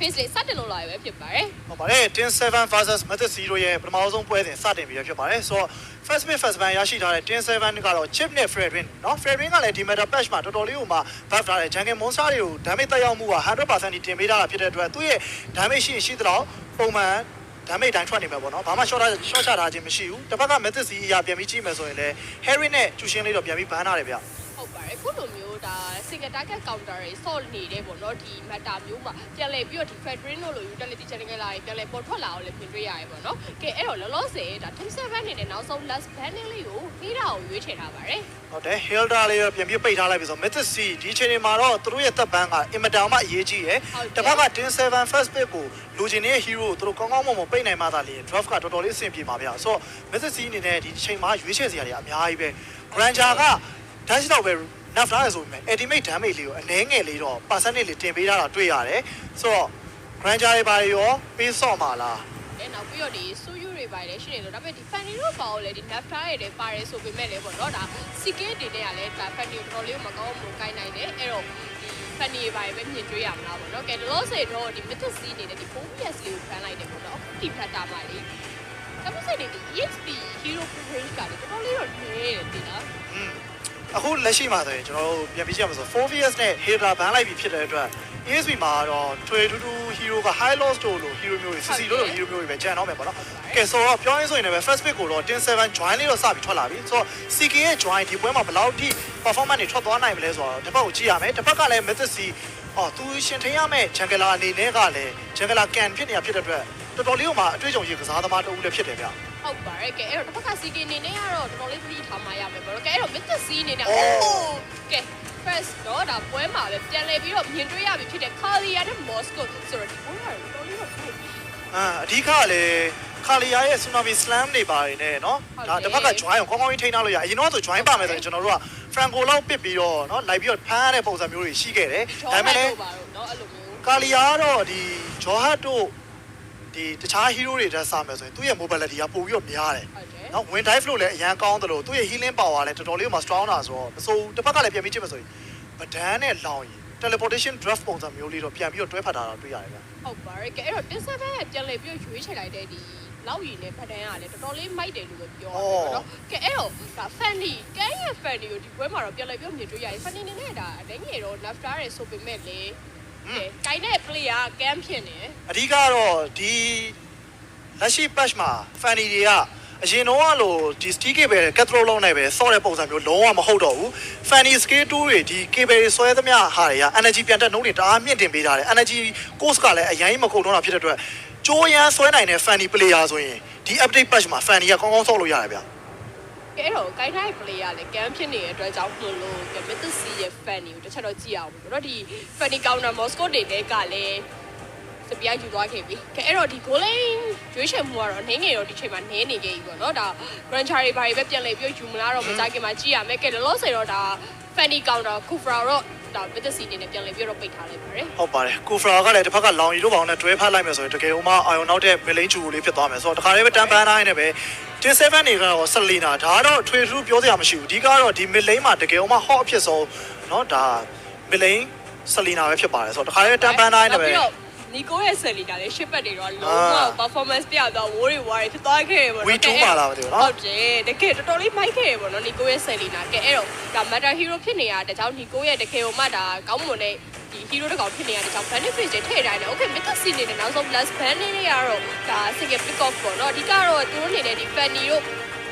face လေးစတင်လို့လာရပဲဖြစ်ပါတယ်ဟုတ်ပါတယ်တင်7 versus Method 0ရဲ့ပထမဆုံးပွဲစဉ်စတင်ပြီးဖြစ်ပါတယ်ဆိုတော့ first bit first ban ရရှိထားတဲ့တင်7ကတော့ chip နဲ့ Fredrin เนาะ Fredrin ကလည်းဒီ meta patch မှာတော်တော်လေးကိုမှ buff ထားတဲ့ jungle monster တွေကို damage တက်ရောက်မှုက 100% တင်ပေးထားတာဖြစ်တဲ့အတွက်သူ့ရဲ့ damage ရှိတော့ပုံမှန် damage တိုင်းထွက်နေမှာပေါ့နော်ဘာမှ short ချထားခြင်းမရှိဘူးတစ်ဖက်က Method 0အရာပြန်ပြီးကြည့်မယ်ဆိုရင်လည်း Harry နဲ့ကျူရှင်းလေးတော့ပြန်ပြီးဘန်းထားတယ်ဗျဟုတ်ပါတယ်ခုလိုမျိုးဒါ single target counter တွေ solve နေတယ်ပေါ့နော်ဒီ meta မျိုးမှာပြန်လဲပြီးတော့ဒီ Fredrin တို့လို utility channel လာရင်ပြန်လဲပေါ်ထွက်လာအောင်လည်းပြင်တွေ့ရတယ်ပေါ့နော်ကဲအဲ့တော့လောလောဆယ်ဒါ team 7နေတဲ့နောက်ဆုံး last banning လေးကိုပြီးတာကိုရွေးချယ်ထားပါတယ်ဟုတ်တယ် Hilda လေးပြန်ပြီးပိတ်ထားလိုက်ပြီဆို Method C ဒီချိန်မှာတော့သူတို့ရဲ့တပ်ပန်းကအင်မတန်မှအရေးကြီးရယ်တစ်ဖက်က Tin 7 first pick ကိုလူချင်းရဲ့ hero သူတို့ကောင်းကောင်းမွန်မွန်ပိတ်နိုင်မှသာလေ draft ကတော်တော်လေးအဆင်ပြေပါဗျာဆိုတော့ Method C အနေနဲ့ဒီချိန်မှာရွေးချယ်စရာတွေအများကြီးပဲ Granger က dash တော့ပဲ nerf ထားရဆိုပေမဲ့ ultimate damage လေးကိုအနည်းငယ်လေးတော့ percentage လေးတင်ပေးထားတာတွေ့ရတယ်ဆိုတော့ Granger တွေပါရောပေးဆော့မှာလားနောက်ပြီးတော့ဒီ Suyu တွေပါတယ်ရှိနေလို့ဒါပေမဲ့ဒီ Fanny တို့ပါအောင်လေဒီ nerf ထားရတဲ့ပါတယ်ဆိုပေမဲ့လည်းပေါ့နော်ဒါ CK တွေနဲ့ကလည်းဒါ Fanny ကိုတော်တော်လေးမကောင်းဘူးကိုင်းနိုင်တယ်အဲ့တော့ဒီ Fanny တွေပါတယ်ပဲမြင်တွေ့ရမလားပေါ့နော်ကဲလောဆယ်တော့ဒီ Method C နေတဲ့ဒီ 4PS လေးကိုဖန်လိုက်တယ်ပေါ့နော်ဒီ Flatter မှာလေဒါပေမဲ့ဒီ EXP Hero Range ကလည်းတော်တော်လေးတော့နေတယ်ဒီနော်အခုလက်ရှိမှာဆိုရင်ကျွန်တော်တို့ပြန်ပြကြမှာဆို 4VS နဲ့ Hydra ဘန်လိုက်ပြီးဖြစ်တဲ့အတွက် ESP မှာတော့ထွေထူးထူး hero က high loss တို့လို hero မျိုးတွေ CC တို့လို hero မျိုးတွေပဲကျန်တော့မယ်ပေါ့နော်ကဲဆိုတော့ပြောရင်းဆိုရင်လည်း first pick ကိုတော့ Tin 7 join လေးတော့စပြီးထွက်လာပြီဆိုတော့ CK ရဲ့ join ဒီပွဲမှာဘယ်လောက်ထိ performance တွေထွက်သွားနိုင်မလဲဆိုတော့တစ်ဖက်ကိုကြည့်ရမယ်တစ်ဖက်ကလည်း Method C သူရှင်ထင်ရမယ့် jungler အနေနဲ့ကလည်း jungler can ဖြစ်နေတာဖြစ်တဲ့အတွက်တော်တော်လေးကိုမှအတွေ့အကြုံရကစားသမားတအုပ်လည်းဖြစ်တယ်ဗျဟုတ်ပါတယ်ကဲအဲ့တော့တစ်ဖက်က CK အနေနဲ့ကတော့တော်တော်လေးပြီးထားမှရမယ်ပေါ့နော်ကဲအဲ့တော့ Method C အနေနဲ့ကဲ first တော့ဒါပွဲမှာပဲပြန်လဲပြီးတော့မြင်တွေ့ရပြီဖြစ်တဲ့ Kalia နဲ့ Moscow ဆိုတော့ဒီပွဲကတော်တော်လေးတော့ဖိုက်ပြီအဓိကလည်း Kalia ရဲ့ Tsunami Slam တွေပါတယ်နဲ့เนาะဒါတစ်ဖက်က join ကိုကောင်းကောင်းကြီးထိန်းထားလို့ရအရင်တော့ဆို join ပါမယ်ဆိုရင်ကျွန်တော်တို့က Franco လောက်ပစ်ပြီးတော့เนาะလိုက်ပြီးတော့ဖမ်းရတဲ့ပုံစံမျိုးတွေရှိခဲ့တယ်ဒါပေမဲ့လည်းเนาะအဲ့လိုမျိုး Kalia ကတော့ဒီ Johat တို့ဒီတခြား hero တွေတက်စားမယ်ဆိုရင်သူ့ရဲ့ mobility ကပိုပြီးတော့များတယ်เนาะ win dive လို့လည်းအရန်ကောင်းတယ်လို့သူ့ရဲ့ healing power လည်းတော်တော်လေးမှ strong တာဆိုတော့မစိုးတစ်ဖက်ကလည်းပြန်ပြီးကြည့်မယ်ဆိုရင်ဗဒန်းနဲ့လောင်ရင် teleportation draft ပုံစံမျိုးလေးတော့ပြန်ပြီးတော့တွဲဖက်တာတော့တွေ့ရတယ်ဗျဟုတ်ပါတယ်ကဲအဲ့တော့ Tin 7ရဲ့ပြန်လဲပြီးတော့ရွေးချယ်လိုက်တဲ့ဒီလောက်ရည်နဲ့ဗဒန်းကလည်းတော်တော်လေးမိုက်တယ်လို့ပဲပြောရတယ်เนาะကဲအဲ့တော့ဒါ Fanny ကဲရဲ့ Fanny ကိုဒီပွဲမှာတော့ပြန်လဲပြီးတော့မြင်တွေ့ရတယ် Fanny နေနဲ့ဒါအတိုင်းငယ်တော့ nerf ထားတယ်ဆိုပေမဲ့လေကိုင်းတဲ့ player ကမ်ဖြစ်နေအဓိကတော့ဒီလက်ရှိ patch မှာ Fanny တွေကအရင်တော့လို့ဒီ stick cable ကတ်ထရိုလုံးနဲ့ပဲဆော့တဲ့ပုံစံမျိုးလုံးဝမဟုတ်တော့ဘူး Fanny scale 2တွေဒီ cable တွေဆွဲသမျှဟာတွေက energy ပြန်တက်နှုန်းတွေတအားမြင့်တင်ပေးထားတယ် energy cost ကလည်းအရင်မကုန်တော့တာဖြစ်တဲ့အတွက်ကြိုးရမ်းဆွဲနိုင်တဲ့ Fanny player ဆိုရင်ဒီ update patch မှာ Fanny ကကောင်းကောင်းဆော့လို့ရတယ်ဗျအဲ့တော့ကိုင်းတိုင်း player လည်းကမ်ဖြစ်နေတဲ့အတွက်ကြောင့်မလို့ Method C ရဲ့ Fanny ကိုတစ်ချက်တော့ကြည့်အောင်ပေါ့နော်ဒီ Fanny counter Moscow တွေကလည်းစပြိုင်ယူသွားခဲ့ပြီ။အဲ့တော့ဒီ goal line ရွေးချယ်မှုကတော့နေငယ်တော့ဒီချိန်မှာနည်းနေခဲ့ပြီပေါ့နော်။ဒါ Granger တွေဘာတွေပဲပြန်လဲပြီးယူမလားတော့မကြိုက်ခင်မှာကြည့်ရမယ်။ကဲလောဆယ်တော့ဒါ Fanny counter Kufra တော့ဒါ Method C အနေနဲ့ပြန်လဲပြီးတော့ပိတ်ထားလိုက်ပါတယ်။ဟုတ်ပါတယ်။ Kufra ကလည်းတစ်ဖက်ကလောင်ရီတို့ဘောင်နဲ့တွဲဖက်လိုက်မယ်ဆိုရင်တကယ်လို့မှအာယုံနောက်တဲ့ mid-lane ဂျူလေးဖြစ်သွားမယ်ဆိုတော့တခါလေးပဲတန်ပန်းတိုင်းနဲ့ပဲTin 7တွေကတော့ Selena ဒါကတော့ထွေထူးပြောစရာမရှိဘူး။အဓိကတော့ဒီ mid-lane မှာတကယ်လို့မှ hot အဖြစ်ဆုံးเนาะဒါ mid-lane Selena ပဲဖြစ်ပါတယ်ဆိုတော့တခါလေးပဲတန်ပန်းတိုင်းနဲ့ပဲနီကိုရဲ့ Selena လေးရှစ်ပတ်တွေတော့လုံးဝ performance ပြတော့ဝိုးတွေဝါးတွေဖြစ်သွားခဲ့ရပေါ့နော် We2 ပါလားမသိဘူးနော်ဟုတ်တယ်တကယ်တော်တော်လေးမိုက်ခဲ့ရပေါ့နော်နီကိုရဲ့ Selena ကဲအဲ့တော့ဒါ Meta Hero ဖြစ်နေရတဲ့ကြောင့်နီကိုရဲ့တကယ်ဟိုမှဒါကောင်းမွန်တဲ့ဒီ hero တကောင်ဖြစ်နေရတဲ့ကြောင့် benefit တွေထည့်ထားတယ် okay Method C နေတဲ့နောက်ဆုံး last ban နေရတော့ဒါ single pick off ပေါ့နော်အဓိကတော့သူတို့နေတဲ့ဒီ Fanny တို့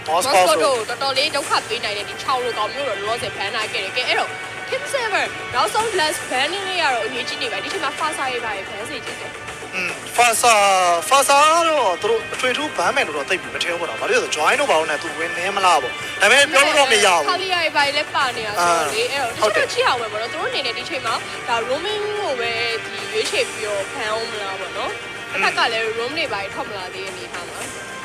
Moscow တို့တော်တော်လေးဒုက္ခပေးနိုင်တဲ့ဒီ6လိုကောင်မျိုးတော့လောဆယ်ဖန်ထားခဲ့တယ်ကဲအဲ့တော့ Tim 7နောက်ဆုံး last ban နေရတော့အရေးကြီးနေပါဒီချိန်မှာ Fasa ရေးပါဖန်စီချင်တယ်Fasa တော့သူတို့အထွေထူးဘန်းမယ်လို့တော့သိပြီမထင်ဘူးပေါ့နော်။ဘာလို့လဲဆို join တော့ဘာလို့လဲသူဝင်နေမလားပေါ့။ဒါပေမဲ့ပြောလို့တော့မရဘူး။ Kalia ရေးပါလည်းပါနေတာဆိုတော့လေအဲ့တော့ဒီချိန်ချီအောင်ပဲပေါ့နော်။သူတို့အနေနဲ့ဒီချိန်မှာဒါ roaming ကိုပဲဒီရွေးချယ်ပြီးတော့ဖန်အောင်မလားပေါ့နော်။တစ်ခါကလည်း roam တွေပါထွက်မလာသေးတဲ့အနေထားမှ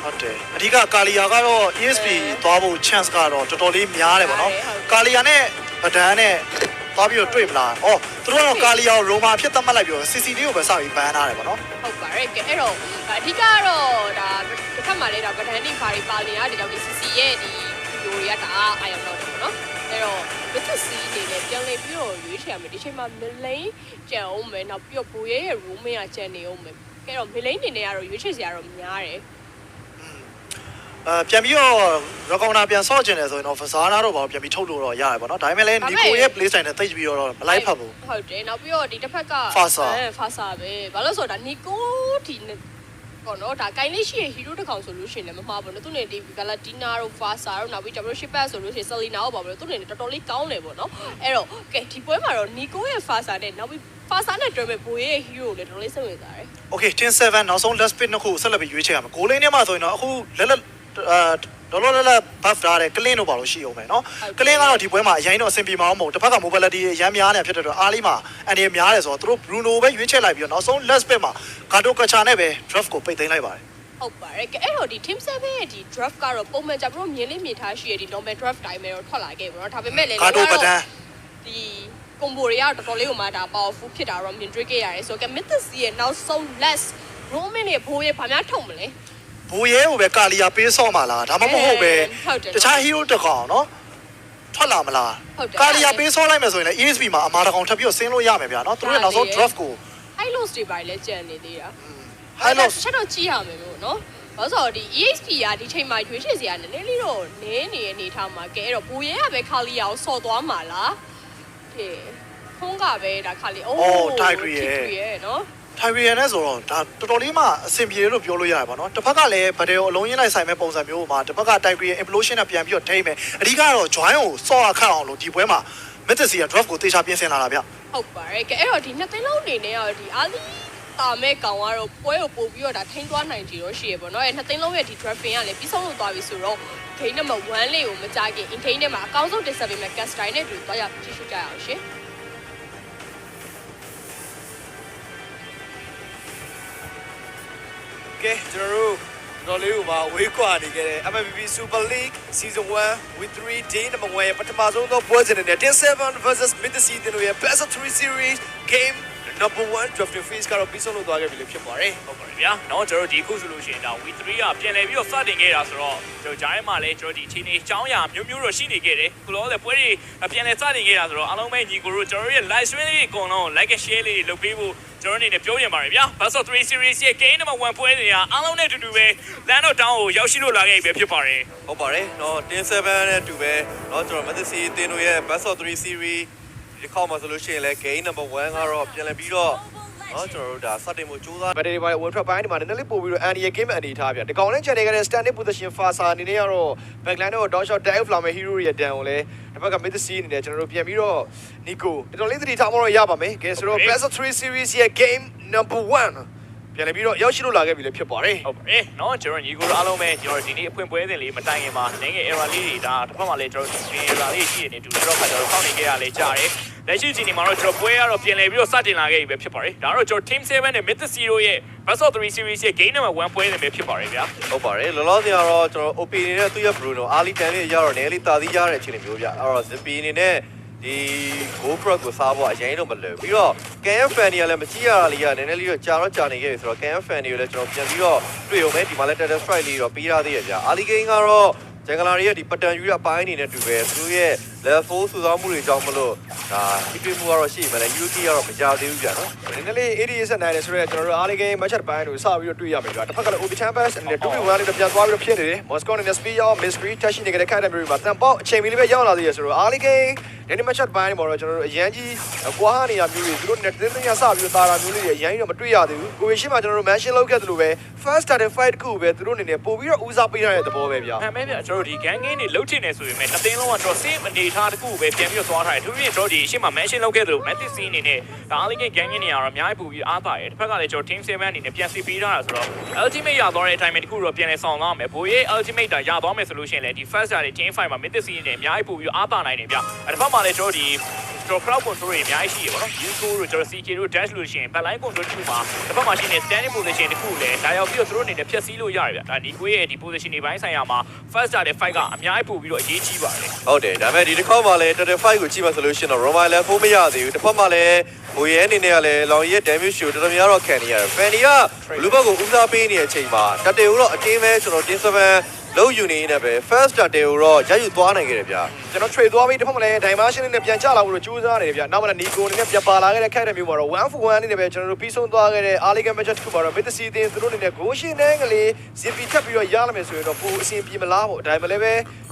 ာဟုတ်တယ်အဓိက Kalia ကတော့ ESP သွားဖို့ chance ကတော့တော်တော်လေးများတယ်ပေါ့နော်။ Kalia နဲ့ဗဒန်းနဲ့သွားပြီးတော့တွေ့မလား။အော်သူတို့ကတော့ Kalia ကို Roma ဖြစ်သတ်မှတ်လိုက်ပြီးတော့ CCD ကိုပဲစပြီးဘန်းထားတယ်ပေါ့နော်။ဟုတ်ပါတယ်ကဲအဲ့တော့အဓိကကတော့ဒါတစ်ခါမှလည်းဒါဗဒန်းနေပါနေရတယ်ကြောင့်ဒီ CC ရဲ့ဒီဗီဒီယိုတွေကဒါအာရုံတော့တယ်ပေါ့နော်။ အဲ့တော့မသက်စီးနေနဲ့ပြန်လေပြီးတော့ရွေးချယ်ရမယ်ဒီချိန်မှာမလိန်ကြံအောင်မယ်နောက်ပြီးတော့ဘူရဲရဲ့ room ကကြံနေအောင်မယ်အဲ့တော့မလိန်နေနဲ့ကတော့ရွေးချယ်စရာတော့များတယ်ပြန်ပြီးတော့ရကောင်နာပြန်ဆော့ကျင်တယ်ဆိုရင်တော့ဖစားနာတော့ဘာပြန်ပြီးထုတ်လို့တော့ရတယ်ပေါ့နော်ဒါပေမဲ့လည်းနီကိုရဲ့ play style နဲ့တိတ်ပြီးတော့မလိုက်ဖတ်ဘူးဟုတ်တယ်နောက်ပြီးတော့ဒီတစ်ဖက်ကဖာစာပဲဘာလို့ဆိုတော့နီကိုဒီပေါ့နော်ဒါကိုင်းလေးရှိရဲ့ hero တစ်ကောင်ဆိုလို့ရှိရင်လည်းမမှားဘူးနော်သူနေဒီ Galatina တို့ Fasa တို့နောက်ပြီး Championship Pass ဆိုလို့ရှိရင် Selena တို့ပါဘူးသူနေတော်တော်လေးကောင်းတယ်ပေါ့နော်အဲ့တော့ကဲဒီပွဲမှာတော့ Nico ရဲ့ Fasa နဲ့နောက်ပြီး Fasa နဲ့တွဲမဲ့ဘိုးရဲ့ hero ကိုလည်းတော်တော်လေးစိတ်ဝင်စားတယ် Okay 10-7နောက်ဆုံး last pick နှစ်ခုဆက်လက်ပြီးရွေးချယ်ရမယ်ဂိုးလိန်းထဲမှာဆိုရင်တော့အခုလက်ဒေါ်လာလက် buff ထားတဲ့ကလင်းတို့ပါလို့ရှိအောင်မယ်နော်ကလင်းကတော့ဒီပွဲမှာအရင်တော့အဆင်ပြေမှာမဟုတ်တစ်ဖက်က mobility အရင်များနေဖြစ်တဲ့အတွက်အားလေးမှာအန်ဒီများတယ်ဆိုတော့သူတို့ Bruno ပဲရွေးချယ်လိုက်ပြီးတော့နောက်ဆုံး last pick မှာ Gato Kacha နဲ့ပဲ draft ကိုပိတ်သိမ်းလိုက်ပါတယ်ဟုတ်ပါတယ်ကဲအဲ့တော့ဒီ team 7ရဲ့ဒီ draft ကတော့ပုံမှန်ကြပြီးတော့မြင်လေးမြင်ထားရှိရဲ့ဒီ normal draft တိုင်းပဲတော့ထွက်လာခဲ့ပြီเนาะဒါပေမဲ့လည်းဒီ combo တွေကတော့တော်တော်လေးကိုမှဒါ powerful ဖြစ်တာတော့မြင်တွေ့ခဲ့ရတယ်ဆိုတော့ကဲ Mythos ရဲ့နောက်ဆုံး last Roman ရဲ့ဘိုးရဲ့ဘာများထုံမလဲဘူရဲကိုပဲကာလီယာပေးဆော့မှာလားဒါမှမဟုတ်ပဲတခြား hero တကောင်နော်ထွက်လာမလားကာလီယာပေးဆော့လိုက်မယ်ဆိုရင်လည်း ESP မှာအမာတကောင်ထပ်ပြီးတော့ဆင်းလို့ရမယ်ဗျာနော်သူတို့နောက်ဆုံး draft ကို high loss တွေပါလေကြံနေသေးတာ high loss ချက်တော့ကြီးရမယ်လို့နော်ဘာလို့ဆိုတော့ဒီ EXP ကဒီချိန်မှာရွေးချယ်စရာနည်းနည်းလေးတော့နည်းနေတဲ့အနေထားမှာကဲအဲ့တော့ဘူရဲကပဲကာလီယာကိုဆော့သွားမှာလားကဲဖုန်းကပဲဒါကာလီအိုး Tiger ရဲ့နော်ထိုင်ရီယန်နဲ့ဆိုတော့ဒါတော်တော်လေးမှအဆင်ပြေတယ်လို့ပြောလို့ရတယ်ပေါ့နော်တစ်ဖက်ကလည်းဗဒယ်ကိုအလုံးရင်းလိုက်ဆိုင်မဲ့ပုံစံမျိုးမှာတစ်ဖက်ကတိုက်ရီယန် implosion နဲ့ပြန်ပြီးတော့ထိမယ်အဓိကတော့ join ကိုစော့ရခတ်အောင်လို့ဒီပွဲမှာ Mythos က draft ကိုတေချာပြင်ဆင်လာတာဗျဟုတ်ပါတယ်ကဲအဲ့တော့ဒီနှစ်သိန်းလုံးအနေနဲ့ကတော့ဒီအာလီတာမဲ့ကောင်ကတော့ပွဲကိုပို့ပြီးတော့ဒါထိန်းသွားနိုင်ကြတော့ရှိရပေါ့နော်အဲ့နှစ်သိန်းလုံးရဲ့ဒီ drafting ကလည်းပြီးဆုံးလို့သွားပြီဆိုတော့ game number 1လေးကိုမကြခင် in game ထဲမှာအကောင်းဆုံးတင်ဆက်ပေးမဲ့ cast style နဲ့တူသွားရကြည့်ရှုကြရအောင်ရှင်ကဲကျွန်တော်တို့တော်လေးကိုပါဝေးကွာနေခဲ့တဲ့ MVB Super League Season 1 with 3 day number 1ရဲ့ပထမဆုံးသောပွဲစဉ်နဲ့10-7 versus Mythos တို့ရဲ့ Best of 3 series game number 1 drafting phase ကတော့ပြီးဆုံးလို့သွားခဲ့ပြီလို့ဖြစ်ပါတယ်ဟုတ်ပါတယ်ဗျာเนาะကျွန်တော်တို့ဒီခုဆိုလို့ရှိရင်ဒါ week 3ကပြန်လည်ပြီးတော့စတင်ခဲ့တာဆိုတော့ကျွန်တော်ဂျားထဲမှာလည်းကျွန်တော်ဒီချိန်နေအကြောင်းအရာမျိုးမျိုးတော့ရှိနေခဲ့တယ်ခုလောလည်းပွဲတွေပြန်လည်စတင်ခဲ့တာဆိုတော့အားလုံးပဲညီကိုတို့ကျွန်တော်တို့ရဲ့ live stream လေးအကုန်လုံး like and share လေးတွေလုပ်ပေးဖို့ကျွန်တော်အနေနဲ့ပြောပြပါတယ်ဗျာ Best of 3 series ရဲ့ game number 1ပွဲတွေကအားလုံးနဲ့အတူတူပဲ land of down ကိုရောက်ရှိလို့လာခဲ့ပြီဖြစ်ပါတယ်ဟုတ်ပါတယ်เนาะ10-7နဲ့အတူပဲเนาะကျွန်တော် Mythos တင်တို့ရဲ့ Best of 3 series ဒီခေါက်မှာဆိုလို့ရှိရင်လည်း game number 1ကတော့ပြန်လည်ပြီးတော့နော်ကျွန်တော်တို့ဒါစတင်မှုစူးစမ်းဗတ်တွေပိုင်းဝင်ထွက်ပိုင်းဒီမှာနည်းနည်းလေးပို့ပြီးတော့ Andy game အနေထားပြဒီကောင်လည်း channel ကလည်း standing position Fasa အနေနဲ့ကတော့ backline တော့ down shot dive flower hero ရဲ့တန်ကိုလည်းဒီဘက်က Mythos အနေနဲ့ကျွန်တော်တို့ပြန်ပြီးတော့ Nico တော်တော်လေးသတိထားမှတော့ရပါမယ်ကဲဆိုတော့ Best of 3 series ရဲ့ game number 1ပြန်လည်ပြီးတော့ရောက်ရှိလို့လာခဲ့ပြီလည်းဖြစ်ပါတယ်ဟုတ်ပါတယ်เนาะကျွန်တော်ညီကိုတို့အားလုံးပဲကျွန်တော်ဒီနေ့အဖွင့်ပွဲစဉ်လေးမတိုင်ခင်မှာနည်းငယ် error လေးတွေဒါတစ်ဖက်မှာလည်းကျွန်တော် error လေးရှိနေတူတယ်တော့ခါကျွန်တော်ဖောက်နေခဲ့ရလဲကြားတယ်လက်ရှိချိန်ဒီမှာတော့ကျွန်တော်ပွဲကတော့ပြန်လည်ပြီးတော့စတင်လာခဲ့ပြီပဲဖြစ်ပါတယ်ဒါတော့ကျွန်တော် team 7နဲ့ Mythos ရဲ့ Best of 3 series ရဲ့ game number 1ပွဲစဉ်ပဲဖြစ်ပါတယ်ဗျာဟုတ်ပါတယ်လောလောဆယ်ကတော့ကျွန်တော် OP အနေနဲ့သူ့ရဲ့ Bruno Ali Tan လေးရတော့နည်းလေးတာသီးရတဲ့အခြေအနေမျိုးဗျအဲ့တော့ Zippy အနေနဲ့ဒီ GoPro ကိုစားဖို့အရင်တော့မလွယ်ပြီးတော့ Cam fan တွေကလည်းမကြည့်ရတာလေးကနည်းနည်းလေးတော့ကြာတော့ကြာနေခဲ့ပြီဆိုတော့ Cam fan တွေကိုလည်းကျွန်တော်ပြန်ပြီးတော့တွေ့ရုံပဲဒီမှာလည်း Tether Strike လေးတော့ပြီးရသေးရဲ့ဗျာ Ali Game ကတော့ဂျန်ဂလာတွေရဲ့ဒီပတန်ယူရအပိုင်းအနေနဲ့တူပဲသူတို့ရဲ့ level 4စုဆောင်းမှုတွေကြောင့်မလို့ဒါဒီတွေ့မှုကတော့ရှိမှလည်း Yuki ကတော့မကြသေးဘူးဗျာနော်နည်းနည်းလေး ADS နိုင်တယ်ဆိုတော့ကျွန်တော်တို့ Ali Game match ပိုင်းကိုစပြီးတော့တွေ့ရမယ်ဗျာတစ်ဖက်ကလည်း OP Champions နဲ့2-1လေးတော့ပြန်သွားပြီးတော့ဖြစ်နေတယ် Moscow နဲ့ Speed ရော Mystery Touch နေတဲ့ Academy မှာတန်ပေါက်အချိန်မီလေးပဲရောက်လာသေးရဆိုတော့ Ali Game ဒီနေ့ match ပိုင်းမှာတော့ကျွန်တော်တို့အရန်ကြီးကွာနေရမျိုးတွေသူတို့နဲ့တင်းတင်းရစပြီးတော့တာတာမျိုးလေးတွေအရန်ကြီးတော့မတွေ့ရသေးဘူးကိုရီရှင်းမှာကျွန်တော်တို့ mention လုပ်ခဲ့သလိုပဲ first starting fight ခုပဲသူတို့အနေနဲ့ပို့ပြီးတော့ဦးစားပေးရတဲ့သဘောပဲဗျာဟမ်မဲဗျာကျွန်တော်တို့ဒီ gang game တွေလှုပ်ချင်နေဆိုရင်တစ်သိန်းလုံးကတော့ save အနေထားတစ်ခုပဲပြန်ပြီးတော့သွားထားတယ်သူတို့ကျွန်တော်ဒီရှင်းမှာ mention လုပ်ခဲ့သလို Mythos အနေနဲ့ဒါ Ali Game gang game တွေကတော့အများကြီးပို့ပြီးအားသာတယ်တစ်ဖက်ကလည်းကျွန်တော် team 7အနေနဲ့ပြန်စီပေးထားတာဆိုတော့ ultimate ရသွားတဲ့အတိုင်းပဲတစ်ခုတော့ပြန်လဲဆောင်သွားမယ်ဘိုးရဲ့ ultimate တာရသွားမယ်ဆိုလို့ရှိရင်လည်းဒီ first starting team 5မှာ Mythos အနေနဲ့အများကြီးပို့ပြီးအားသာနိုင်တယ်ဗျာတစ်ဖက်မှာလည်းကျွန်တော်ဒီကျွန်တော် crowd control တွေအများကြီးရှိရပါတော့ Yuko တို့ကျွန်တော် CK တို့ dash လို့ရှိရင် backline control တစ်ခုမှာတစ်ဖက်မှာရှိနေ standing position တစ်ခုလည်းဒါရောက်ပြီးတော့သူတို့အနေနဲ့ဖျက်ဆီးလို့ရတယ်ဗျဒါဒီကိုရဲ့ဒီ position တွေပိုင်းဆိုင်ရာမှာ first starting fight ကအများကြီးပို့ပြီးတော့အရေးကြီးပါတယ်ဟုတ်တယ်ဒါပေမဲ့ဒီတစ်ခေါက်မှာလည်း total fight ကိုကြည့်မှဆိုလို့ရှိရင်တော့ Roma လည်းဖိုးမရသေးဘူးတစ်ဖက်မှာလည်းဘိုးရဲအနေနဲ့ကလည်းလောင်ရဲ့ damage ကိုတော်တော်များတော့ခံနေရတယ် Fanny ကလူဘက်ကိုဦးစားပေးနေတဲ့အချိန်မှာတတေကိုတော့အတင်းပဲကျွန်တော်တင်း7လုံးယူနေနေပဲ first starter ကိုတော့ရယူသွားနိုင်ခဲ့တယ်ဗျ ကျွန်တော် trade သွားပြီးတစ်ဖက်မှာလည်း dimension နဲ့ပြန်ချလာဖို့ကြိုးစားနေတယ်ဗျနောက်မှလည်း Nico အနေနဲ့ပြန်ပါလာခဲ့တဲ့ character မျိုးမှာတော့ 1 for 1အနေနဲ့ပဲကျွန်တော်တို့ပြီးဆုံးသွားခဲ့တဲ့ Arligan match တစ်ခုမှာတော့ Mid Season သူတို့အနေနဲ့ goal ရှင်တဲ့ကလေး ZP ထပ်ပြီးတော့ရလာမယ်ဆိုရင်တော့ပိုအဆင်ပြေမလားပေါ့ဒါပေမဲ့လည်းပဲ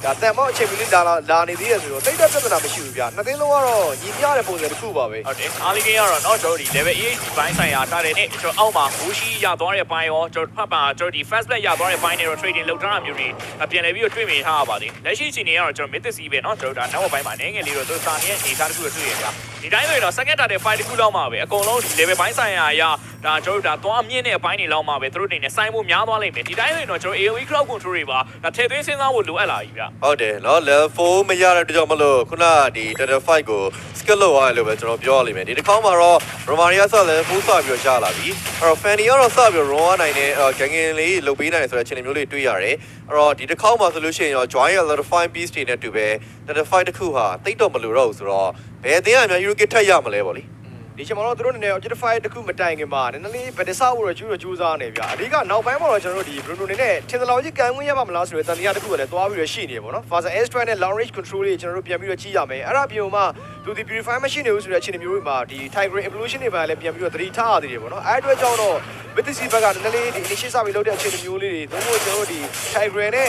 ဒါတန်မောက်အချိန်မီလေးလာနေသေးတယ်ဆိုတော့တိတ်တက်ပြဿနာမရှိဘူးဗျနှစ်သိန်းလုံးကတော့ညီမျှတဲ့ပုံစံတစ်ခုပါပဲ ဟုတ်တယ်အားလေးကကတော့เนาะကျွန်တော်ဒီ level 8ဘိုင်းဆိုင်ရာထားတယ်နဲ့ကျွန်တော်အောက်မှာဘူရှိရသွားတဲ့ဘိုင်းရောကျွန်တော်ဖတ်ပါကျွန်တော်ဒီ fast black ရသွားတဲ့ဘိုင်းတွေတော့ trading လုပ်ထားတာမျိုးတွေပြန်လည်ပြီးတော့တွေ့မြင်ထားရပါသေးလက်ရှိအချိန်တွေကတော့ကျွန်တော် myth စီးပဲเนาะကျွန်တော်ဒါနောက်ဘိုင်းမှာအနေငယ်လေးတော့သူစာနေတဲ့အနေအထားတစ်ခုတော့တွေ့ရကြဒီတိုင်းဆိုရင်တော့ second target fight တစ်ခုလောက်မှာပဲအကုန်လုံးဒီ level ဘိုင်းဆိုင်ရာအရာဒါကျွန်တော်ဒါသွားမြင့်တဲ့အပိုင်းတွေလောက်မှာပဲသူတို့အနေနဲ့စိုင်းဖို့များသွားလိမ့်မယ်ဒီတိုင်းဆိုရင်တော့ကျွန်တော် AOE crowd control တွေပါဒါထည့်သွင်းစဉ်းစားဖို့လိုအပ်လာပြီဗျဟုတ်တယ်เนาะ level 4မရတဲ့အတွက်ကြောင့်မလို့ခုနဒီ data fight ကို skill လောက်ရတယ်လို့ပဲကျွန်တော်ပြောရလိမ့်မယ်ဒီတစ်ခေါက်မှာတော့ Romaria ဆက် level 4စပြီးတော့ရလာပြီအဲ့တော့ Fanny ကတော့စပြီးတော့ run ရနိုင်တဲ့ဂန်ငင်လေးလုပ်ပေးနိုင်တယ်ဆိုတဲ့အခြေအနေမျိုးလေးတွေ့ရတယ်အဲ့တော့ဒီတစ်ခေါက်မှာဆိုလို့ရှိရင်ရော join ရ level 5 piece တွေနဲ့တူပဲ data fight တစ်ခုဟာတိတ်တော့မလိုတော့ဘူးဆိုတော့ဘယ်အသင်းအများ Euro kit ထက်ရမလဲပေါ့လေဒီချိန်မှာတော့သူတို့အနေနဲ့ objectify တစ်ခုမတိုင်ခင်မှာနည်းနည်းလေးဗက်ဒဆာဖို့တော့ကျူးတော့ကြိုးစားနေဗျာအဓိကနောက်ပိုင်းမှာတော့ကျွန်တော်တို့ဒီ Bruno အနေနဲ့ထင်သလောက်ကြီးကန်ဝင်ရပါမလားဆိုတဲ့တန်တရားတစ်ခုကလည်းတွားပြီးတော့ရှိနေပေါ့နော် Faza S-Strike နဲ့ long range control တွေကျွန်တော်တို့ပြန်ပြီးတော့ကြည့်ရမယ်အဲ့ဒါပြီးတော့မှသူဒီ purify machine တွေဆိုတဲ့အခြေအနေမျိုးတွေမှာဒီ Tiger evolution တွေပါလည်းပြန်ပြီးတော့သတိထားရသေးတယ်ပေါ့နော်အဲ့အတွက်ကြောင့်တော့ Mythic ဘက်ကနည်းနည်းလေးဒီ initiate စပြီးလုပ်တဲ့အခြေအနေမျိုးလေးတွေသို့မဟုတ်ကျွန်တော်တို့ဒီ Tiger နဲ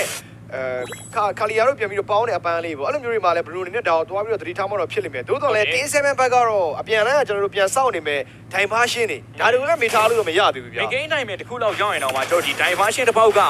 ့ခါလီယာတို့ပြန်ပြီးတော့ပေါင်းတဲ့အပန်းလေးပေါ့အဲ့လိုမျိုးတွေမှာလည်းဘလူးအနေနဲ့ဒါတော့တွားပြီးတော့သတိထားမှတော့ဖြစ်လိမ့်မယ်သို့တော်လည်း T7 ဘက်ကတော့အပြန်လန်းကကျွန်တော်တို့ပြန်စောင့်နေမယ်ဒိုင်ဘာရှင်းနေဒါတွေကိုလည်းမေထားလို့တော့မရသေးဘူးဗျာ ဂိမ်းနိုင်မယ်တခုလောက်ရောက်ရင်တော့မှကျွန်တော်ဒီ diversion တစ်ပေါက်ကအ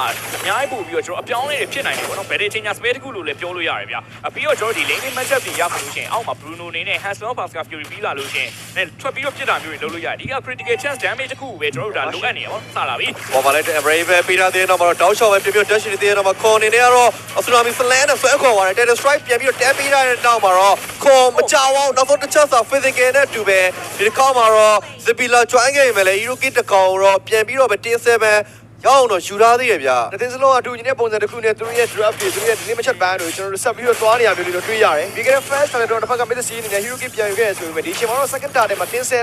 များကြီးပို့ပြီးတော့ကျွန်တော်အပြောင်းလဲတွေဖြစ်နိုင်တယ်ပေါ့နော် better change space တစ်ခုလို့လည်းပြောလို့ရတယ်ဗျာပြီးတော့ကျွန်တော်ဒီ lane matchup တွေရမှာလို့ရှိရင်အောက်မှာ Bruno အနေနဲ့ Hansel Pascal Fury ပြီးလာလို့ရှိရင်နဲ့ထွက်ပြီးတော့ဖြစ်တာမျိုးတွေလုပ်လို့ရတယ်ဒီက critical chance damage တစ်ခုပဲကျွန်တော်တို့ဒါလိုအပ်နေရပါစလာပြီပေါ်ပါလိုက်တဲ့ brave ပဲပြီးတာတဲ့တော့မှာတော့ down shot ပဲပြပြ dash နေတဲ့တော့မှာ con နေနဲ့ကတော့ tsunami slam နဲ့ဆွဲခေါ်သွားတယ် Data strike ပြန်ပြီးတော့ tap ပေးတဲ့နောက်မှာတော့ con မကြောက်အောင်နောက်ဆုံးတစ်ချက်စာ physical နဲ့တူပဲဒီတစ်ခါမှာတော့ Zibila join ခဲ့ရင်လည်း Hero Kit တကောင်တော့ပြန်ပြီးတော့ပဲ T7ရောက်တော့ယူထားသေးရဗျာတသိန်းစလုံးအတူညီတဲ့ပုံစံတစ်ခုနဲ့သူတို့ရဲ့ draft တွေသူတို့ရဲ့ဒီနေ့မချက်ဘန်းတို့ကျွန်တော်တို့ဆက်ပြီးတော့သွားနေရမျိုးလေးတော့တွေ့ရတယ်ဒီကနေ့ first target တော့တစ်ဖက်က Mid Season နဲ့ Hero Kit ပြန်ယူခဲ့ဆိုပေမဲ့ဒီချိန်မှာတော့ second target မှာ T7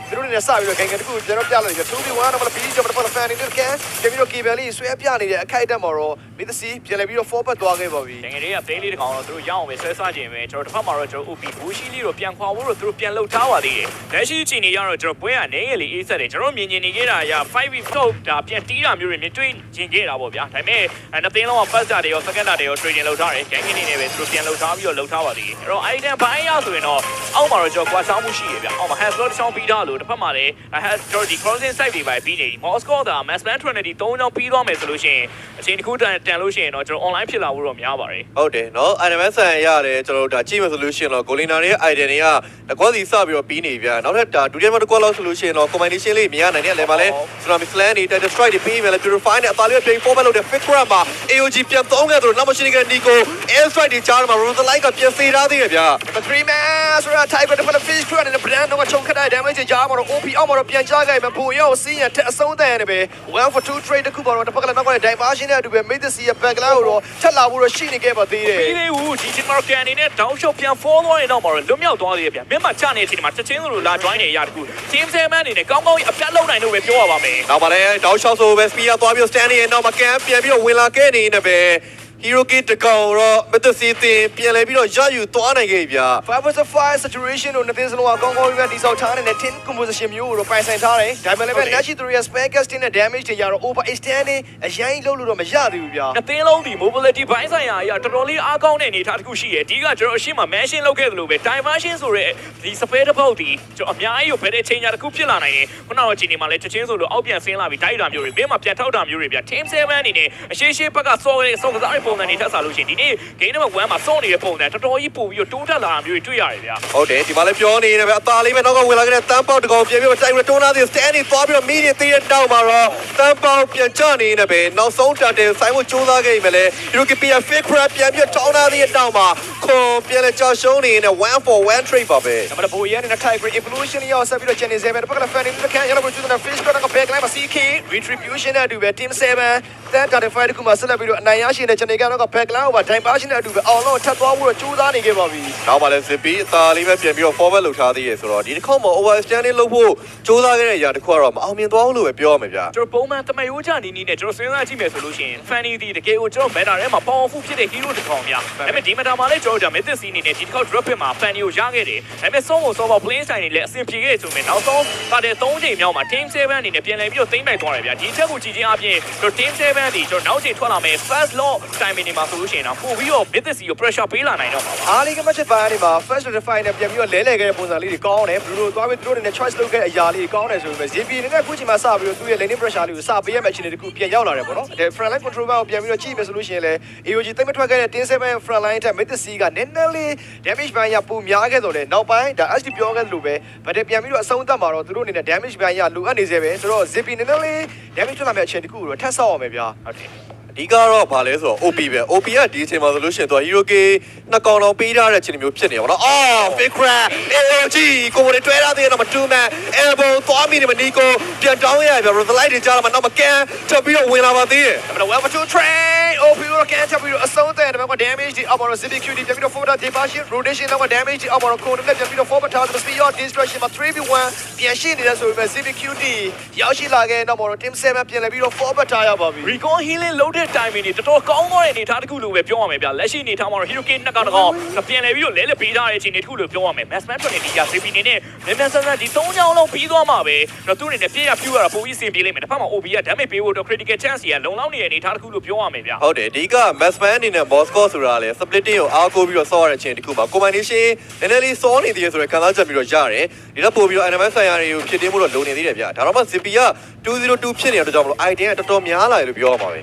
သူတို့နဲ့စပြီးတော့ဂိမ်းတစ်ခုပြန်တော့ပြလိုက်တယ် 2v1 တော့မပြီးကြတော့ fan နေတဲ့ can ပြန်ပြီးတော့ K-Bell လေးဆွဲပြနေတဲ့အခိုက်အတန့်မှာတော့ Mid Season ပြန်လည်ပြီးတော့ forward သွားခဲ့ပါပြီငယ်လေးကသေးလေးတကောင်တော့သူတို့ရအောင်ပဲဆွဲစားခြင်းပဲကျွန်တော်တစ်ဖက်မှာတော့ကျွန်တော် OP ဘူရှိလေးတော့ပြန်ခွာဖို့တော့သူတို့ပြန်လှုပ်ထားပါသေးတယ်လက်ရှိအချိန်ကြီးကတော့ကျွန်တော်ပွဲကနေငယ်လေးအေးဆက်တယ်ကျွန်တော်မြင်နေခဲ့တာက 5v ဒါပြန်တီးတာမျိုးတွေမြင်တွေ့ခြင်းခဲ့တာပေါ့ဗျာဒါပေမဲ့နှစ်သိန်းလုံးက first target တွေရော second target တွေရော trading လုပ်ထားတယ်ဂိမ်းကနေနေပဲသူတို့ပြန်လှုပ်ထားပြီးတော့လှုပ်ထားပါသေးတယ်အဲ့တော့ item ဘိုင်းရဆိုရင်တော့အောက်မှာတော့ကျွန်တော်ကွာချောင်းမှုရှိတယ်ဗျာအောက်မှာ has lot ချောင်းပြီးသားလို့တစ်ဖက်မှာလည်း has ကျွန်တော်ဒီ crossing site တွေပဲပြီးနေပြီ Moscow ဒါ mass plan trinity 3ချောင်းပြီးသွားမယ်ဆိုလို့ရှိရင်အချိန်တစ်ခုတန်လို့ရှိရင်တော့ကျွန်တော် online ဖြစ်လာဖို့တော့များပါတယ်ဟုတ်တယ်เนาะ item ဆန်ရတယ်ကျွန်တော်တို့ဒါကြည့်မယ်ဆိုလို့ရှိရင်တော့ golina တွေရဲ့ item တွေကတကွာစီစပြီးတော့ပြီးနေဗျာနောက်ထပ်ဒါဒုတိယမှာတကွာလောက်ဆိုလို့ရှိရင်တော့ combination လေးမရနိုင်တဲ့လည်းပါလဲ tsunami slam တွေ Data strike တွေပြီးမယ်လဲ purify နဲ့အသာလေးပြန် forward လုပ်တဲ့ fix grab မှာ AOG ပြန်သုံးခဲ့သူနောက်မရှိနေတဲ့ Nico air strike တွေကြားမှာ Rose Light ကပြန်စေထားသေးတယ်ဗျာ 3 man ဆိုတော့ Tiger တစ်ဖက် fish crew နဲ့ brand တော့ချုံခတ်တဲ့ damage ကြားမှာတော့ OP အောက်မှာတော့ပြန်ချခဲ့မှာပိုရောစီးရတဲ့အဆုံးတန်နေပဲ1 for 2 trade တစ်ခုပေါ်တော့တစ်ဖက်ကလည်းနောက်ကလည်း diversion နဲ့အတူပဲ Mid Season ရဲ့ backline ကိုတော့ထက်လာဖို့တော့ရှိနေခဲ့ပါသေးတယ်ပြီးသေးဘူးဒီချိန်မှာကန်အနေနဲ့ down shot ပြန် fall သွားရင်တော့မှာတော့လွတ်မြောက်သွားသေးတယ်ဗျမြင့်မချနေတဲ့အချိန်မှာချက်ချင်းလိုလာ join နေရတခု team 7 အနေနဲ့ကောင်းကောင်းအပြတ်လုံးနိုင်လို့ပဲပြောရပါမယ်နောက်ပါလဲ down shot ဆိုပဲ speed သွားပြီး stand နေနောက်မှာကန်ပြန်ပြီးတော့ဝင်လာခဲ့နေနေပဲ Hero Kit တကောင်တော့ Mid Season ပြန်လဲပြီးတော့ရယူသွားနိုင်ခဲ့ဗျာ 5/5 saturation တို့နှစ်သိန်းစလုံးကကောင်းကောင်းပဲတိစောက်ထားနေတဲ့ tin composition မျိုးကိုတော့ပိုင်ဆိုင်ထားတယ်ဒါပေမဲ့လည်း Nachi 3 ရဲ့ spare casting နဲ့ damage တွေရတော့ over extending အရင်လုံးလို့တော့မရသေးဘူးဗျာနှစ်သိန်းလုံးဒီ mobility ဘိုင်းဆိုင်ရာအရာတော်တော်လေးအားကောင်းတဲ့အနေအထားတစ်ခုရှိတယ်ဒီကကျွန်တော်အရှင်းမှာ mention လုပ်ခဲ့သလိုပဲ diversion ဆိုတဲ့ဒီ spare တစ်ပေါက်ဒီကျွန်တော်အများကြီးကို better changer တစ်ခုဖြစ်လာနိုင်တယ်ခုနကတော့ချိန်နေမှာလည်းချက်ချင်းဆိုလို့အောက်ပြန်ဆင်းလာပြီးတိုက်တာမျိုးတွေဘေးမှာပြန်ထောက်တာမျိုးတွေဗျ team 7 အနေနဲ့အရှိရှိဘက်ကစောကစားတဲ့ပုံစံတွေထပ်စားလို့ရှိရင်ဒီနေ့ game number 1မှာစောနေတဲ့ပုံစံတော်တော်ကြီးပို့ပြီးတော့တိုးတက်လာတာမျိုးတွေတွေ့ရတယ်ဗျာဟုတ်တယ်ဒီမှာလည်းပြောနေတယ်ဗျအသာလေးပဲနောက်ကဝင်လာခဲ့တဲ့တန်းပေါက်တကောင်ပြန်ပြီးတော့တိုက်ရတွန်းလာတဲ့ standing သွားပြီးတော့ media သေးတဲ့တောက်မှာတော့တန်းပေါက်ပြန်ချနေနေပဲနောက်ဆုံးတက်တယ်ဆိုင်ဖို့ကြိုးစားခဲ့ရင်လည်း Eurocopia fake crab ပြန်ပြီးတော့တောင်းလာတဲ့တောက်မှာခွန်ပြန်လဲကြောက်ရှုံးနေနေတဲ့ 1 for 1 trade ပါပဲဒါမှမဟုတ်ဘိုးရန်နဲ့ Tiger evolution ရောက်ဆက်ပြီးတော့ channel 7တစ်ဖက်ကလည်း fan တွေကခံရတော့ကျူးတဲ့ fish ကတော့ backline မှာ CK retribution နဲ့အတူပဲ team 7 တန်တာတဲ့ fight တခုမှာဆက်လက်ပြီးတော့အနိုင်ရရှိတဲ့ကျွန်တော်ကတော့ backline ကိုပါဒိုင်ပါရှင်တဲ့အတူပဲအောင်လုံးထပ်သွားဖို့တော့ကြိုးစားနေခဲ့ပါပြီ နောက်ပါလဲ Zippy အသာလေးပဲပြန်ပြီးတော့ forward လုပ်ထားသေးရဆိုတော့ဒီတစ်ခေါက်မှာ overstanding လုပ်ဖို့စူးစမ်းခဲ့တဲ့အရာတစ်ခုကတော့မအောင်မြင်သွားဘူးလို့ပဲပြောရမှာဗျာ ကျွန်တော်ပုံမှန်တမယိုးချနီနီနဲ့ကျွန်တော်စဉ်းစားကြည့်မယ်ဆိုလို့ရှိရင် Fanny ဒီတကယ်ကိုကျွန်တော် banner ထဲမှာ powerful ဖြစ်တဲ့ hero တစ်ကောင်များဒါပေမဲ့ဒီမတာမှာလည်းကျွန်တော်တို့ Mythic Scene နေနဲ့ဒီတစ်ခေါက် drop pit မှာ Fanny ကိုရခဲ့တယ်ဒါပေမဲ့ဆုံးကို solve play style နေလည်းအဆင်ပြေခဲ့ဆိုပေမဲ့နောက်ဆုံးပါတယ်3ချိန်မြောက်မှာ team 7အနေနဲ့ပြန်လည်ပြီးတော့သိမ်းပိုက်သွားတယ်ဗျာဒီချက်ကိုကြည့်ချင်းအပြင်ကျွန်တော် team 7ဒီကျွန်တော်နောက်ချိန်ထွက်လာမယ် first law timing နေမှာဆိုလို့ရှိရင်တော့ပို့ပြီးတော့ Mythic Scene ကို pressure ပေးလာနိုင်တော့မှာပါ အားလေးကမှချက်ပိုင်းနေမှာ first to the final နဲ့ပြန်ပြီးတော့လဲလှယ်ခဲ့တဲ့ပုံစံလေးတွေကောင်းတယ်ဘလူးသွားပြီးသူတို့အနေနဲ့ choice လုပ်ခဲ့တဲ့အရာလေးတွေကောင်းတယ်ဆိုပေမဲ့ ZP အနေနဲ့အခုချိန်မှာစပြီးတော့သူ့ရဲ့ lane pressure လေးကိုစပေးရမယ့်အခြေအနေတခုပြန်ရောက်လာတယ်ပေါ့နော်ဒါ front line control ကိုပြန်ပြီးတော့ကြည့်မယ်ဆိုလို့ရှိရင်လည်း AOG တိတ်မထွက်ခဲ့တဲ့ team 7 front line ထက် Mythic Scene ကနည်းနည်းလေး damage ပိုင်းရပိုများခဲ့တော့လေနောက်ပိုင်းဒါ SD ပြောခဲ့လို့ပဲဗတ်ပြန်ပြီးတော့အဆုံးသတ်မှာတော့သူတို့အနေနဲ့ damage ပိုင်းရလိုအပ်နေသေးပဲဆိုတော့ ZP နည်းနည်းလေး damage ထွက်လာမယ့်အခြေအနေတခုကိုတော့ထပ်ဆောက်အောင်ပဲဗျာဟုတ်တယ် အဓိကတော့ဗာလဲဆိုတော့ OP ပဲ OP ကဒီအချိန်မှာဆိုလို့ရှိရင်သူက Hero K နှစ်ကောင်တောင်ပေးထားတဲ့အခြေအနေမျိုးဖြစ်နေပါတော့အော် Fake Crack AOG ကိုယ်တွေတွဲထားသေးတယ်တော့မတူမှန် Elbow သွားမိနေမနီကိုပြန်တောင်းရပြ Rosalight တွေကြားလာမှနောက်မကန်ချက်ပြီးတော့ဝင်လာပါသေးတယ်ဒါပေမဲ့ Welcome to train OP ကိုကန်ချက်ပြီးတော့အဆုံးသတ်တယ်ဒါပေမဲ့ damage ဒီအောက်မှာတော့ ZPQD ပြန်ပြီးတော့ forward departure rotation တော့ damage ဒီအောက်မှာတော့ code နဲ့ပြန်ပြီးတော့ forward ထားတယ် speed of destruction မှာ 3v1 ပြန်ရှိနေတယ်ဆိုပေမဲ့ ZPQD ရောက်ရှိလာခဲ့တော့ team 7ပြန်လည်ပြီးတော့ forward ထားရပါပြီ recall healing လုပ်တဲ့ timing တွေတော်တော်ကောင်းသွားတဲ့အနေအထားတစ်ခုလို့ပဲပြောရမယ်ဗျာလက်ရှိအနေအထားမှာတော့ Hero King နှစ်ကောင်တကောင်ပြန်လဲပြီးတော့လဲလဲပေးထားတဲ့အခြေအနေတစ်ခုလို့ပြောရမယ် Massman ထွက်နေဒီက CP နေနဲ့မြန်ဆန်ဆန်ဒီ3ချောင်းလုံးပြီးသွားမှာပဲတော့သူ့အနေနဲ့ပြည့်ရဖြူရတာပိုပြီးအဆင်ပြေလိမ့်မယ်တစ်ဖက်မှာ OB က damage ပေးဖို့တော့ critical chance ကြီးကလုံလောက်နေတဲ့အနေအထားတစ်ခုလို့ပြောရမယ်ဗျာ ဟုတ်တယ်အဓိက Massman အနေနဲ့ Moscow ဆိုတာလေ splitting ကိုအားကိုးပြီးတော့ဆော့ရတဲ့အချိန်တစ်ခုမှာ combination နည်းနည်းလေးစောနေသေးတယ်ဆိုတော့ခံစားချက်ပြီးတော့ရတယ်ဒီတော့ပို့ပြီးတော့ NMS ဆိုင်ရာတွေကိုဖြစ်တင်းမှုတော့လုံနေသေးတယ်ဗျာဒါတော့မှ Zippy က202ဖြစ်နေတဲ့အတွက်ကြောင့်မလို့ idea ကတော်တော်များလာတယ်လို့ပြောရမှာပဲ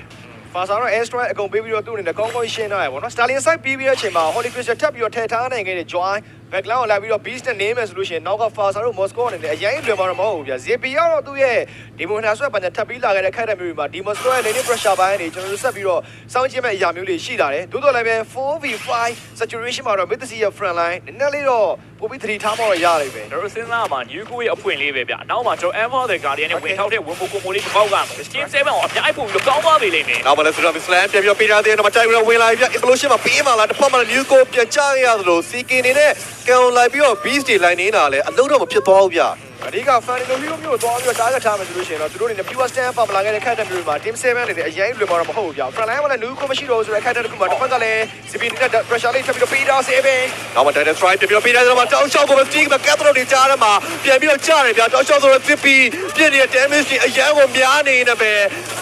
ပါစာတော့ air strike အကုန်ပေးပြီးတော့သူ့အနေနဲ့ကောင်းကောင်းရှင်းထားရပါတော့ Stallion side ပြီးပြီးတဲ့အချိန်မှာ Holy Crystal ထပ်ပြီးတော့ထည့်ထားနိုင်ခဲ့တဲ့ Joy backline ကိုလာပြီးတော့ beast နဲ့ name မယ်ဆိုလို့ရှိရင်နောက်က Fasa တို့ Moscow အနေနဲ့အရင်လွယ်မှာတော့မဟုတ်ဘူးဗျာ ZP ကတော့သူ့ရဲ့ Demon Hunter ဆွဲပန်ထပ်ပြီးလာခဲ့တဲ့ခိုက်တဲ့မျိုးတွေမှာ Demon Moscow ရဲ့ lane pressure ပိုင်းနေကျွန်တော်တို့ဆက်ပြီးတော့စောင့်ကြည့်မဲ့အရာမျိုးလေးရှိလာတယ်သို့တော်လည်းပဲ 4v5 saturation မှာတော့ Mythic ရဲ့ front line နည်းနည်းလေးတော့ပိုပြီးသတိထားမှတော့ရလိမ့်မယ် ကျွန်တော်စဉ်းစားမှာ New Go ရဲ့အဖွင့်လေးပဲဗျာနောက်မှာကျွန်တော် Ever the Guardian နဲ့ဝင်ထောက်တဲ့ဝင်ပိုကိုမိုလေးတစ်ပေါက်က Team 7ကိုအများကြီးပို့ပြီးတော့ကောင်းသွားပြီလိမ့်မယ် နောက်မှလည်းဆိုတော့ Slam ပြန်ပြီးတော့ပေးထားသေးတယ်တော့မတိုက်ဘူးဝင်လာပြီဗျ Implosion မှာပေးမှလားတစ်ဖက်မှာ New Go ပြန်ချရသလို CK နေနဲ့ကန်လိုက်ပြီးတော့ Beast တွေ line နေတာလည်းအလုံးတော့မဖြစ်သွားဘူးဗျ အဓိက fan လိုမျိုးမျိုးသွားပြီးတော့ target ထားမယ်ဆိုလို့ရှိရင်တော့သူတို့အနေနဲ့ pure stand ပါမလာခဲ့တဲ့ခိုက်တဲ့မျိုးတွေမှာ team 7အနေနဲ့အရင်လွယ်မှာတော့မဟုတ်ဘူးဗျ front line မှာလည်း new ကိုမရှိတော့ဘူးဆိုတော့ခိုက်တဲ့တစ်ခုမှာတစ်ဖက်ကလည်း CP နဲ့ pressure လေးထပ်ပြီးတော့ပေးထား saving နောက်မှ Direct Strike ပြန်ပြီးတော့ပေးထားတယ်မှာတောင်းလျှောက်ကိုပဲ Stick မှာ Cathro တွေကြားထဲမှာပြန်ပြီးတော့ကြားတယ်ဗျတောင်းလျှောက်ဆိုတော့ Zippy ပြည့်နေတဲ့ damage တွေအရန်ကိုများနေနေပဲ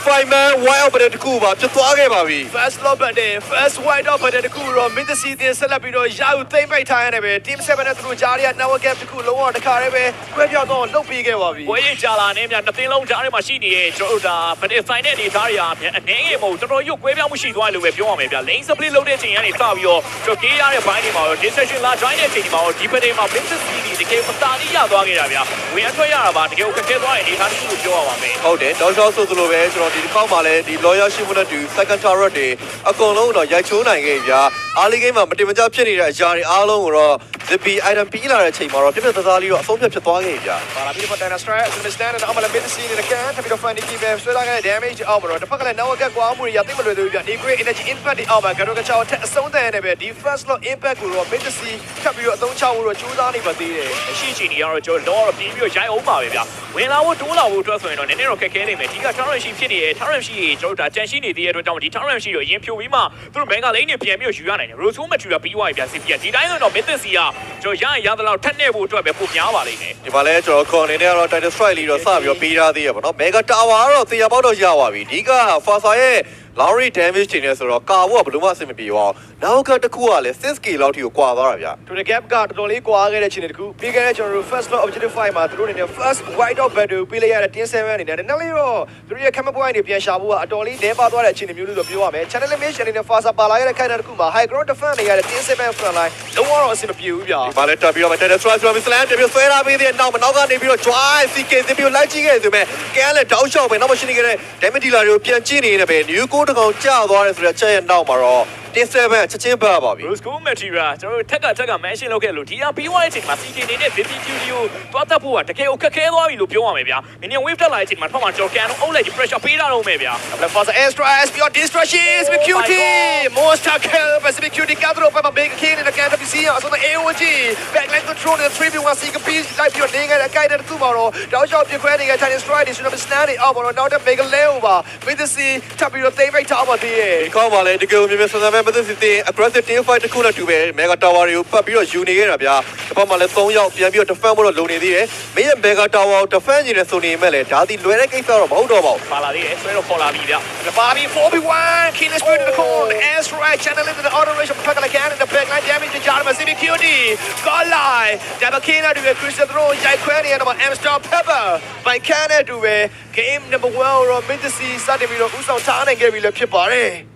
Fireman Wild ပဲတကူပါပြတ်သွားခဲ့ပါပြီ first lob button first white off button တခုတော့ Mythic Scene ဆက်လက်ပြီးတော့ရယူသိမ့်ပိတ်ထားရတယ်ပဲ team 7နဲ့သူတို့ကြားရ network gap တခုလုံးဝတခါတည်းပဲခွဲပြောက်တော့လုတ်ပြီးခဲ့ပါပြီ ဝေးရင်ကြာလာနေမြနှစ်သင်းလုံးကြားထဲမှာရှိနေတဲ့ကျွန်တော်တို့ဒါဗနေဆိုင်တဲ့အနေသားတွေအနေငယ်မဟုတ်တော်တော်ရွကွဲပြောင်းမှုရှိသွားတယ်လို့ပဲပြောရမယ်ဗျ lane split လုပ်တဲ့အချိန်ကနေစပြီးတော့ကျွန်တော်ကေးရတဲ့ဘိုင်းတွေမှာတော့ decision လာ join တဲ့အချိန်ဒီမှာတော့ဒီပဒေမှာ Mythic Scene တကယ်မတားလိရသွားခဲ့တာဗျဝင်အထွက်ရတာပါတကယ်ကိုခက်ခဲသွားတဲ့အနေသားတစ်ခုကိုပြောရပါမယ် ဟုတ်တယ်တောင်းလျှောက်ဆိုသလိုပဲကျွန်တော်ဒီတစ်ခေါက်မှာလည်းဒီ lawyer ရှိမှုနဲ့တူ second turret တွေအကုန်လုံးတော့ရိုက်ချိုးနိုင်ခဲ့ပြီဗျာအားလေးဂိမ်းမှာမတင်မကျဖြစ်နေတဲ့အရာတွေအားလုံးကိုတော့ Zippy item ပြီးလာတဲ့အချိန်မှာတော့ပြပြသားသားလေးတော့အဆုံးဖြတ်ဖြစ်သွားခဲ့ပြီဗျာ ပါလာပြီးတော့ Dynasty Strike ဆိုတဲ့ stand နဲ့အမလ Mythic Scene နဲ့ကန်ထပ်ပြီးတော့ Fanny Key ပဲဆွဲလာခဲ့တဲ့ damage အောက်မှာတော့တစ်ဖက်ကလည်း network gap ကွာမှုတွေရသိမလွယ်သေးဘူးဗျ ဒီ great energy impact တွေအောက်မှာကတော့ကချောင်းထက်အဆုံးသတ်ရနေပဲဒီ first lot impact ကိုတော့ Mythic Scene ထပ်ပြီးတော့အသုံးချဖို့တော့ကြိုးစားနေပါသေးတယ် ရှိချင်နေရတော့ကျွန်တော်တော့ပြီးပြီးတော့ရိုက်အောင်ပါပဲဗျဝင်လာဖို့တိုးလာဖို့အတွက်ဆိုရင်တော့နည်းနည်းတော့ခက်ခဲနေမယ်ဒီက Torrent ရှိဖြစ်နေတယ် Torrent ရှိကျွန်တော်တို့ဒါကြန့်ရှိနေသေးတဲ့အတွက်ကြောင့်ဒီ Torrent ရှိတော့အရင်ဖြိုပြီးမှသူတို့ Mega Lane နဲ့ပြန်ပြီးတော့ယူရနိုင်တယ် Roso Material ပြီးသွားပြီဗျ CP ဒီတိုင်းဆိုတော့ Mythic Scene ကကျွန်တော်ရသလောက်ထက်နေဖို့အတွက်ပဲပိုများပါလိမ့်မယ် ဒီမှာလဲကျွန်တော် corner နဲ့ကတော့ Titan Strike လေးတော့စပြီးတော့ပေးထားသေးရပါတော့ Mega Tower ကတော့သေရပေါက်တော့ရပါပြီဒီက Fasa ရဲ့ Lowry damage တွေနဲ့ဆိုတော့ကာဖို့ကဘယ်လိုမှအဆင်မပြေပါဘူးနောက်ကတစ်ခုကလည်း 6k လောက်ထိကိုကွာသွားတာဗျ to the gap ကတော်တော်လေးကွာခဲ့တဲ့ချိန်တစ်ခုပြီးခဲ့တဲ့ကျွန်တော်တို့ first lot objective 5မှာသူတို့အနေနဲ့ first white out battle ပေးလိုက်ရတဲ့ team 7အနေနဲ့နည်းနည်းလေးတော့သူတို့ရဲ့ camera point တွေပြန်ရှာဖို့ကအတော်လေးလဲပါသွားတဲ့အခြေအနေမျိုးလို့ပြောရမယ် channel limit အနေနဲ့ Fasa ပါလာခဲ့တဲ့ခိုင်တဲ့တစ်ခုမှာ high ground defense နေရတဲ့ team 7 front line လုံးဝတော့အဆင်မပြေဘူးဗျ ဒီမှာလဲတက်ပြီးတော့ Titan Strike ဆိုတော့ Slam တက်ပြီးဆွဲလာပေးတဲ့နောက်ကနေပြီးတော့ drive CK တက်ပြီးလိုက်ကြည့်ခဲ့ဆိုပေမဲ့ကဲလည်းတောက်လျှောက်ပဲနောက်မှရှိနေခဲ့တဲ့ damage dealer တွေကိုပြန်ကြည့်နေနေပဲ new code တကောင်ကျသွားတယ်ဆိုတော့ချက်ရဲ့နောက်မှာတော့ တင်း7ချက်ချင်းပတ်ပါပြီ Rose Gold Material ကျွန်တော်တို့ထက်က mention လုပ်ခဲ့လို့ဒီဟာပြီးသွားတဲ့အချိန်မှာ CK နေတဲ့ Vivi Studio သွားတက်ဖို့ကတကယ်ကိုခက်ခဲသွားပြီလို့ပြောရမယ်ဗျာ Minion Wave တက်လာတဲ့အချိန်မှာထောက်မှာကျွန်တော်ကန်တော့အုပ်လိုက်ပြီး pressure ပေးတာတော့မယ်ဗျာ Double force extra SP on destructions with QT monster kill Pacific QT Cadro by Big King in the can of the sea so the AOG backline control the 3v1 CK piece type your thing and a guy that tomorrow တောက်လျှောက်ပြခွဲနေတဲ့ Chinese strike တွေကျွန်တော် stand နေအောက်ပေါ်တော့နောက်တဲ့ Mega Leo ပါ with the sea ထပ်ပြီးတော့ သိမ်းလိုက်ထားပါသေးတယ် ဒီကောင်းပါလေတကယ်ကိုမြင်မြင်ဆန်ဆန်ပဲမသိစီတင် aggressive team fight တစ်ခုနဲ့တူပဲ Mega Tower တွေကိုပတ်ပြီးတော့ယူနေခဲ့တာဗျာတစ်ဖက်မှာလည်း3ယောက်ပြန်ပြီးတော့ defend ဖို့တော့လုံနေသေးတယ်မင်းရဲ့ Mega Tower ကို defend နေတယ်ဆိုနေမဲ့လေဒါဒီလွယ်တဲ့ကိစ္စတော့မဟုတ်တော့ပါဘူး ပါလာသေးတယ်ဆွဲတော့ပေါ်လာပြီဗျာ The Bobby 4v1 King is to the corner Airstrike channel into the auto race of Pekala can in the backline damage to Jarma Pacific QT got line Double King out of Christian Throne Jai Query and Amstar Pepper by Canada to game number 1 or Minty စတင်ပြီးတော့ဥဆောင်ထားနိုင်ခဲ့ပြီလည်းဖြစ်ပါတယ်